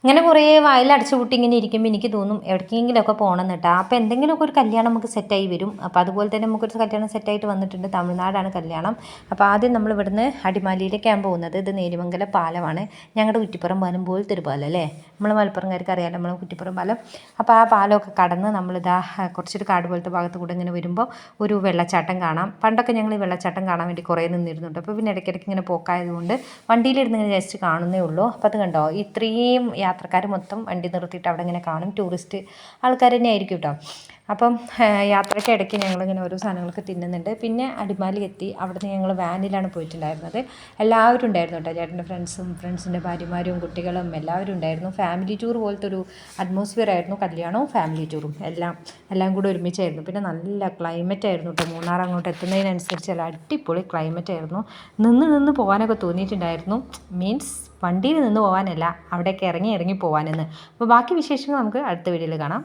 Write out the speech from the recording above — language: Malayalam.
ഇങ്ങനെ കുറേ വായിലടച്ചു പൂട്ടി ഇങ്ങനെ ഇരിക്കുമ്പോൾ എനിക്ക് തോന്നും എവിടേക്കെങ്കിലുമൊക്കെ പോകണം എന്നിട്ടാ. അപ്പോൾ എന്തെങ്കിലുമൊക്കെ ഒരു കല്യാണം നമുക്ക് സെറ്റായി വരും. അപ്പോൾ അതുപോലെ തന്നെ നമുക്കൊരു കല്യാണം സെറ്റായിട്ട് വന്നിട്ടുണ്ട്. തമിഴ്നാടാണ് കല്യാണം. അപ്പോൾ ആദ്യം നമ്മൾ ഇവിടുന്ന് അടിമാലിയിലേക്കാണ് പോകുന്നത്. ഇത് നേര്യമംഗലം പാലമാണ്. ഞങ്ങളുടെ കുറ്റിപ്പുറം പാലം പോലത്തെ ഒരു പാലം അല്ലേ. നമ്മൾ മലപ്പുറംകാർക്ക് അറിയാമല്ലോ നമ്മൾ കുറ്റിപ്പുറം പാലം. അപ്പോൾ ആ പാലമൊക്കെ കടന്ന് നമ്മളിതാ കുറച്ചൊരു കാട് പോലത്തെ ഭാഗത്ത് കൂടെ ഇങ്ങനെ വരുമ്പോൾ ഒരു വെള്ളച്ചാട്ടം കാണാം. പണ്ടൊക്കെ ഞങ്ങൾ ഈ വെള്ളച്ചാട്ടം കാണാൻ വേണ്ടി കുറേ നിന്നിരുന്നുണ്ട്. അപ്പോൾ പിന്നെ ഇടയ്ക്കിടയ്ക്ക് ഇങ്ങനെ പോക്കായതുകൊണ്ട് വണ്ടിയിലിരുന്ന് ഇങ്ങനെ ജസ്റ്റ് കാണുന്നേ ഉള്ളൂ. അപ്പോൾ അത് കണ്ടോ, ഇത്രയും യാത്രക്കാർ മൊത്തം വണ്ടി നിർത്തിയിട്ട് അവിടെ ഇങ്ങനെ കാണും. ടൂറിസ്റ്റ് ആൾക്കാർ തന്നെ ആയിരിക്കും കേട്ടോ. അപ്പം യാത്രയ്ക്ക് ഇടയ്ക്ക് ഞങ്ങളിങ്ങനെ ഓരോ സാധനങ്ങളൊക്കെ തിന്നുന്നുണ്ട്. പിന്നെ അടിമാലി എത്തി. അവിടുന്ന് ഞങ്ങൾ വാനിലാണ് പോയിട്ടുണ്ടായിരുന്നത്. എല്ലാവരും ഉണ്ടായിരുന്നു കേട്ടോ. ചേട്ടൻ്റെ ഫ്രണ്ട്സിൻ്റെ ഭാര്യമാരും കുട്ടികളും എല്ലാവരും ഉണ്ടായിരുന്നു. ഫാമിലി ടൂർ പോലത്തെ ഒരു അറ്റ്മോസ്ഫിയർ ആയിരുന്നു. കല്യാണവും ഫാമിലി ടൂറും എല്ലാം കൂടെ ഒരുമിച്ചായിരുന്നു. പിന്നെ നല്ല ക്ലൈമറ്റ് ആയിരുന്നു കേട്ടോ. മൂന്നാർ അങ്ങോട്ട് എത്തുന്നതിനനുസരിച്ച് നല്ല അടിപൊളി ക്ലൈമറ്റ് ആയിരുന്നു. നിന്ന് പോകാനൊക്കെ തോന്നിയിട്ടുണ്ടായിരുന്നു. മീൻസ് വണ്ടിയിൽ നിന്ന് പോകാനല്ല, അവിടേക്ക് ഇറങ്ങി പോകാനെന്ന്. അപ്പോൾ ബാക്കി വിശേഷങ്ങൾ നമുക്ക് അടുത്ത വീഡിയോയിൽ കാണാം.